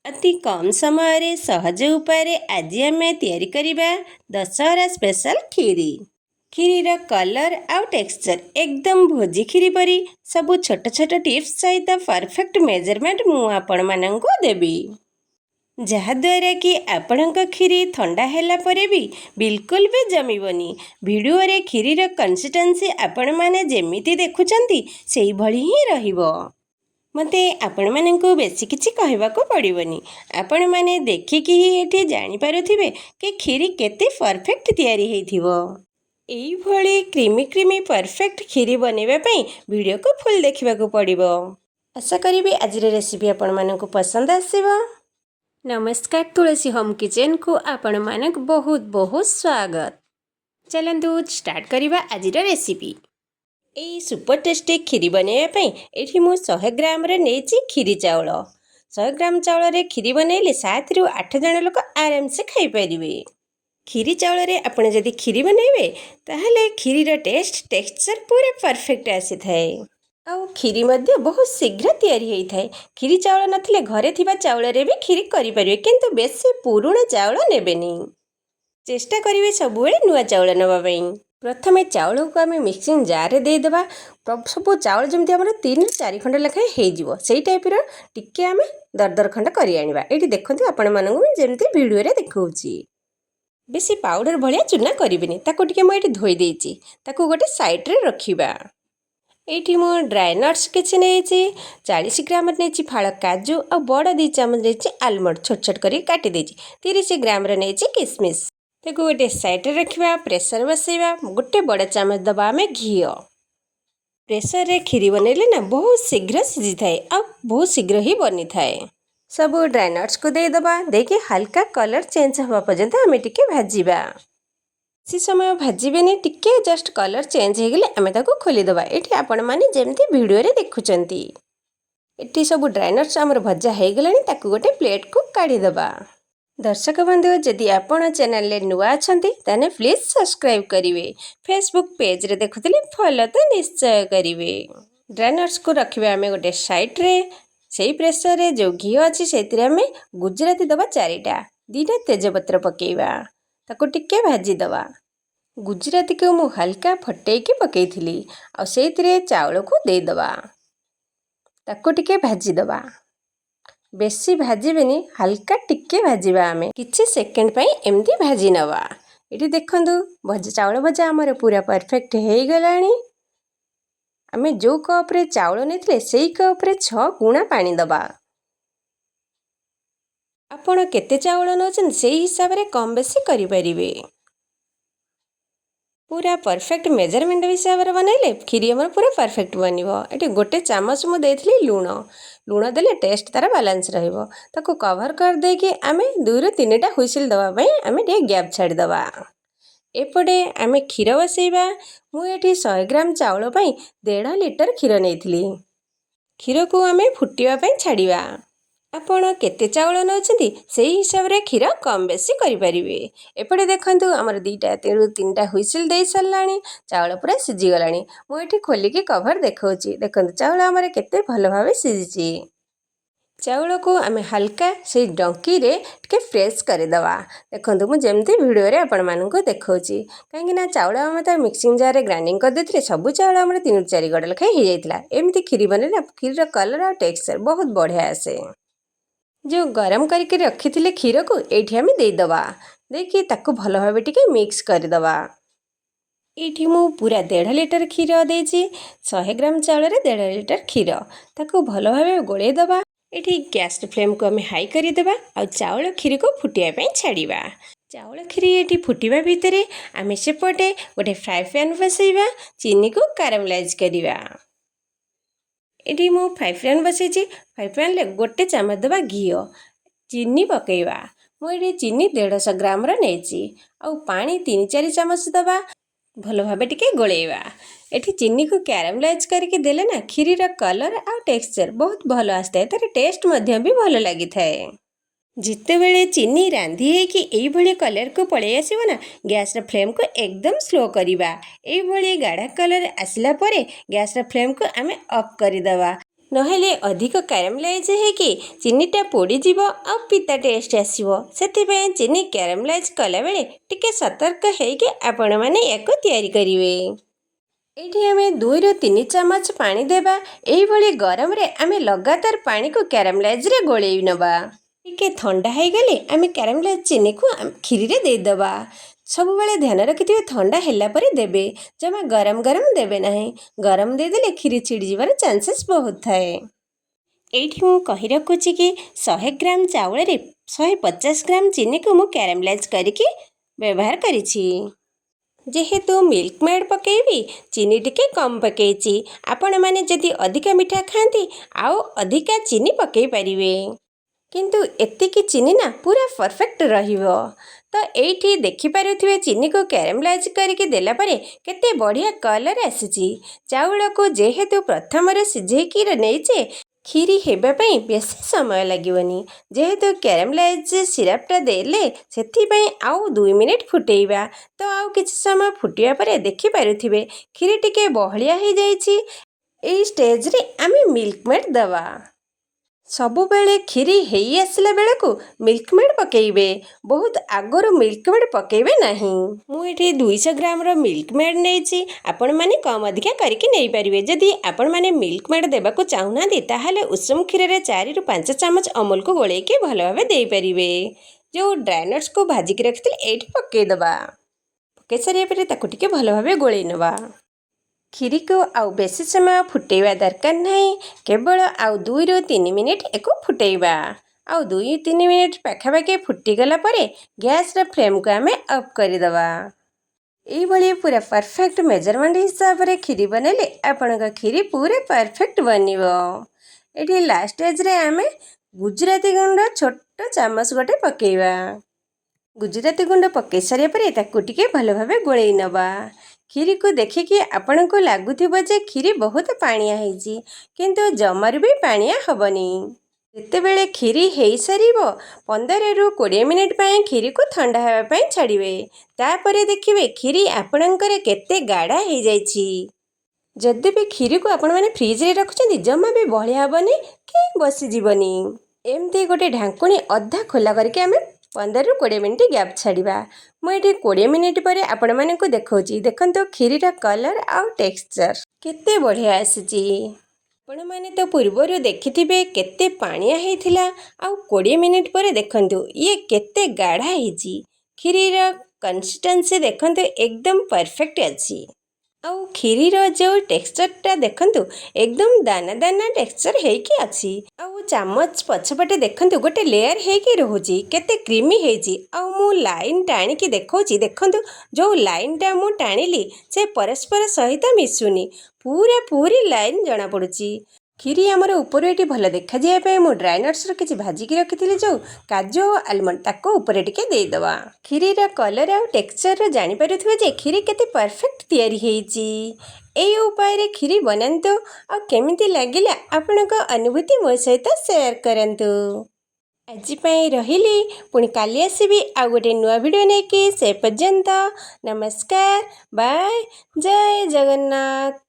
अति कम समय सहज उपाय आज आम या दशहरा स्पेशल खीरी। खीर कलर आउ टेक्सचर एकदम भोजी खीरी परी सबू छोट छोट टिप्स सहित परफेक्ट मेजरमेंट मुझे देवी जहाद्वारा कि आपण खीरी ठंडा हैला परे भी बिल्कुल भी जमीबनी। वीडियो रे खीरीर कंसिस्टेंसी आपण माने जेमिति देखुचंती सेही भली ही रहिबो। मते आपण माननकु बेसी किछि कहबाको पड़िबनी। आपण माने देखिकी ही एठी जानि पारुथिबे कि खीरी केते परफेक्ट तयारी हेइथिबो। एई भली क्रीमी क्रीमी परफेक्ट खीरी बनेबा पई वीडियो को फुल देखिबाको पड़िबो। आशा करिबी आज रेसिपी आपण माननकु पसंद आसीबो। नमस्कार, तुलसी होम किचन को आपण मानक बहुत बहुत स्वागत। चलंतु स्टार्ट करिबा आज रेसिपी। एई सुपर टेस्टी खीरी बनैबा एठी मु 100 ग्राम रे नेची खीरी चावल। 100 ग्राम चावल रे खीरी बनैले 7 रु 8 जण लोक आराम से खाई परिबे। खीरी चावल रे आपण जदी खीरी बनैबे ताहले खीरी रो टेस्ट टेक्सचर पूरा परफेक्ट आसी थाए। आउ खीरी मध्य बहुत शीघ्र तैयारी होई थाए। खीरी चावल नथिले घरे थिबा चावल रे भी खीरी करि परिबे, किंतु बेसी पुरुणा चावल नेबेनी। चेष्टा करिवे सबुबेले नुआ चावल नबा पई। प्रथमे चावल को आम मिक्सिंग जार रे दे देबा। सब चावल जमती हमर 3 ରୁ 4 खंड लेखा हे जिवो सेही टाइप रो टिके आम दरदर खंड करि आनिबा। एठी देखंतु आपण मानंगु जेमती वीडियो रे देखौची। बेसी पाउडर भलिया चुना करिबेनी। ताको टिके म एठी धोई देइची। ताको गोटे साइड रे रखिबा। एठी मो ड्राई नट्स किछि नेइची। 40 ग्राम नेइची फाळ काजू आ बड़ 2 चम्मच नेइची आलमंड छोट छोट करी काटि देइची। 30 ग्राम रे नेइची किशमिश। ताको गोटे साइड रे रखिबा। प्रेशर बसैबा। गोटे बड़ चम्मच दबा आमे घी। प्रेशर रे खीरी बनैले ना बहुत शीघ्र सिझी थाए आ बहुत शीघ्र ही बनी थाए। सब ड्राई नट्स को दे दबा। देके हल्का कलर चेंज हवा पर्यंत आमे टिके भाजीबा। सी समय भाजीबेनी, टिके जस्ट कलर चेंज हो गले आमे ताको खोली दबा। एठी आपण माने जेमती वीडियो रे देखुचंती। एठी सब ड्राई नट्स हमर भजा हे गलानी। ताको गोटे प्लेट को काढी दबा। दर्शक बंधु, जदि आपण चैनल रे नुआ अछंती ताने प्लीज सब्सक्राइब करिवे। फेसबुक पेज रे देखुतली फॉलो तो निश्चय करिवे। ड्राई नट्स को रखिबे आमे गोटे साइड रे। सेही प्रेशर रे जो घी अछि सेतिरे आमे गुजराती दबा 4टा। 2टा तेजपत्र पकेइबा। ताको टिके भाजी दबा। गुजराती को मु हल्का फटेकी पकेइथिली आ सेतिरे चावल को दे दबा। ताको टिके भाजी दबा। बेसी भाजीबेनी, हल्का टिके भाजीबा। आमे किछि सेकंड पई एमती भाजी नबा। एठी देखंतु भजा चावल भजा हमर पूरा परफेक्ट हेई गलानी। आमे जो कप रे चावल नेथिले सेही कप रे 6 गुणा पानी दबा। आपण केते चावल नछन सेही हिसाब रे कम बेसी करि परिबे। पूरा परफेक्ट मेजरमेंट हिसाब रे बनैले खीरी हमर पूरा परफेक्ट बनिबो। एठी गोटे चम्मच मु देथिली लूण। लूण देले टेस्ट तारा बैलेंस रहिबो। ताको कवर कर दे के आमे 2 ରୁ 3टा हुइसिल दबा पई आमे डे गैप छाडी दबा। एपटे आमे खीर बसैबा। मु एठी 100 ग्राम चावल पई 1.5 लीटर खीर नेइथिली। खीर को आमे फुटिबा पई छाडीबा। आपण केते चावल नछंती सेही हिसाब रे खीर कम बेसी करि परिबे। एपटे देखंतु हमर 2टा 3 ରୁ 3टा हुइसिल देई सल्लानी। चावल पूरा सिझी गलानी। मु एठी खोली के कवर देखौची। देखंतु चावल हमर केते भलो भाबे सिझीची। चावल को आमे हल्का से डंकी रे के फ्रेश कर दबा। देखंतु मु जेमती वीडियो रे आपण माननको देखौची। काहेकि ना चावल हम त मिक्सिंग जार रे ग्राइंडिंग कर देथिले। सब चावल हमर 3 ରୁ 4 गड लखा हे जाइतला। एमती खीरी बने ना खीर रो कलर और टेक्सचर बहुत बढ़िया आसे। जो गरम करके रखिथिले खीर को एठी हमें दे दबा। देखि ताको भलो भाबे टिके मिक्स कर दबा। एठी मु पूरा 1.5 लीटर खीर देछि। 100 ग्राम चावल रे 1.5 लीटर खीर। ताको भलो भाबे गोळे दबा। एठी गैस फ्लेम को हमें हाई करि देबा आ चावल खीर को फुटिया पई छाडीबा। चावल खीरी एठी फुटिबा भितरे आमे सेपटे गोटे फ्राई पैन बसैबा। चीनी को कैरामलाइज करिबा। एठी मु फ्राई पैन बसैछि। फ्राई पैन ले गोटे चम्मच दबा घी। चीनी पकेइबा। मु एठी चीनी 150 ग्राम रो नेछि। आ पानी 3-4 चम्मच दबा। भलो भाबे टिके गोळेइबा। एठी चीनी को कैरामलाइज करके देले ना खीरी रो कलर आ टेक्सचर बहुत भलो आस्ते। तार टेस्ट मध्य भी भलो लागि थाए। जिते बेले चीनी रांधी है कि एई भली कलर को पळे आसीबो ना, गैस रे फ्लेम को एकदम स्लो करिबा। एई भली गाढ़ा कलर आसिला परे गैस रे फ्लेम को आमे ऑफ करि दबा। नहेले अधिक कैरामलाइज है चीनीटा पोड़ीजीव आ पिता टेस्ट आसो से चीनी कैरामलाइज कला बेले टिके सतर्क होइके आपण माने याको तैयारी करिवे। एठी आमे 2 ରୁ 3 चामच पानी देबा। एही भली गरम रे आमे लगातार पानी को कैरामलाइज रे गोळेई नबा। टिके ठंडा हो गले आमे कैरामलाइज चीनी को खीरी रे दे दबा। सब बेले ध्यान रखिथिबे ठंडा हैला परे देबे, जमा गरम गरम देबे नाही। गरम दे देले खीरी छिड़ी जिवार चांसेस बहुत थाए। एठी मु कहि रखुची कि 100 ग्राम चावल रे 150 ग्राम चीनी को मु कैरामलाइज करिके व्यवहार करिछि। जेहेतु मिल्क मेड पकेबी चीनी टिके कम पकेची। आपण माने जदि अधिका मिठा खाती आउ अधिका चीनी पकई पारिवे, किंतु एतिकी चीनी ना पूरा परफेक्ट रहिबो। तो एठी देखि पारुथिबे चीनी को कैरामलाइज करके देला परे केते बढ़िया कलर आसीची। चाउल को जेहेतु प्रथम रे सिझेकी नेइचे खीरी हेबा पई बेसी समय लागिवनी। जेहेतु कैरामलाइज सिरपटा देले सेथिपई आउ 2 मिनिट फुटेइबा। तो आउ किछि समय फुटिया परे देखि पारुथिबे खीरी टिके बहलिया हो जाइछि। एई स्टेज रे आमे मिल्क मेड दबा। सबु बेले खीरी हेई आसला बेले को मिल्क मेड पकेइबे, बहुत आगरो मिल्क मेड पकेइबे नाही। मु एठी 200 ग्राम रो मिल्क मेड नेइछि। आपण माने कम अधिका करके नेइ परिबे। जदि आपण माने मिल्क मेड देबा को चाहुना दे ताहाले उषम खीर रे 4 ରୁ 5 चामच अमूल को गोळे के भलो भाबे देइ परिबे। जो ड्राई नट्स को भाजी के रखिथिले एठी पकेइ दबा। पकेइ सारिया परे ताको टिके भलो भाबे गोळेइ नबा। खीरी को आउ बेसी समय फुटेइबा दरकार नहीं, केवल आउ 2 ରୁ 3 मिनिट एको फुटेइबा। आउ 2-3 मिनिट पाखापाखि फुटीगला परे गैस रा फ्लेम को आमे ऑफ करि दबा। एई भली पूरा परफेक्ट मेजरमेंट हिसाब रे खीरी बनेले आपनका खीरी पूरा परफेक्ट बनिबो। एठी लास्ट स्टेज रे आमे गुजराती गुंड छोट चामच गोटे पकेइबा। गुजराती गुंड पकई सारिया परे ताको टिके भलो भाबे गोळेइ नबा। खीरी को देखिकी आपण को लागुथिबो जे खीरी बहुत पानिया ହେଇଛି, किंतु जमार भी पानिया हबनी। जेतेबेले खीरी हेई सारिबो 15 ରୁ 20 मिनिट पई खीरी को ठंडा हेबा पई छाड़िबे। तापरे देखिबे खीरी आपणकर केते गाढ़ा हो जाइछि। जदि भी खीरी को आपण माने फ्रिज रे रखुचंदी जमा भी बहलिया हबनी कि बसी जीवनी। एमती गोटे ढांकुणी अधा खोला करके आमे 15 ରୁ 20 मिनिट गैप छाड़िबा। मु एठी 20 मिनिट परे आपण माने को देखौची। देखंतो खीरी रा कलर आ टेक्सचर केते बढ़िया आसीची। आपण माने तो पूर्वरु देखिथिबे केते पानिया हेइथिला आ 20 मिनिट परे देखंतो ये केते गाढ़ा हेइची। खीरी रा कंसिस्टेंसी देखंतो एकदम परफेक्ट अछि। आउ खीरी रो जो टेक्सचरटा देखंतु एकदम दाना दाना टेक्सचर हेइकी अछि। आउ चामच पछपटे देखंतु गोटे लेयर हेइकी रहुची केते क्रीमी हेइची। आउ मु लाइन टाणी की देखौची। देखंतु जो लाइनटा मु टाणिली से परस्पर सहित मिसुनी, पूरा पूरी लाइन जना पड़ुची। खीरी आमर ऊपर एटी भल देखा जाय पे मु ड्राई नट्स रो किछि भाजी की रखिथिली जो काजू और आलमंड ताको ऊपर टिके दे दबा। खीरी रा कलर आ टेक्सचर रो जानि पारुथबे जे खीरी केते परफेक्ट तयारी हेइची। एई उपाय रे खीरी बनांतु आ केमिति लागिला आपनको अनुभूति मो सहित शेयर करंतु। आज पई रहिली पुणी काली आसीबी आ गोटे नुआ वीडियो नेकी। से पर्यंत नमस्कार, बाय, जय जगन्नाथ।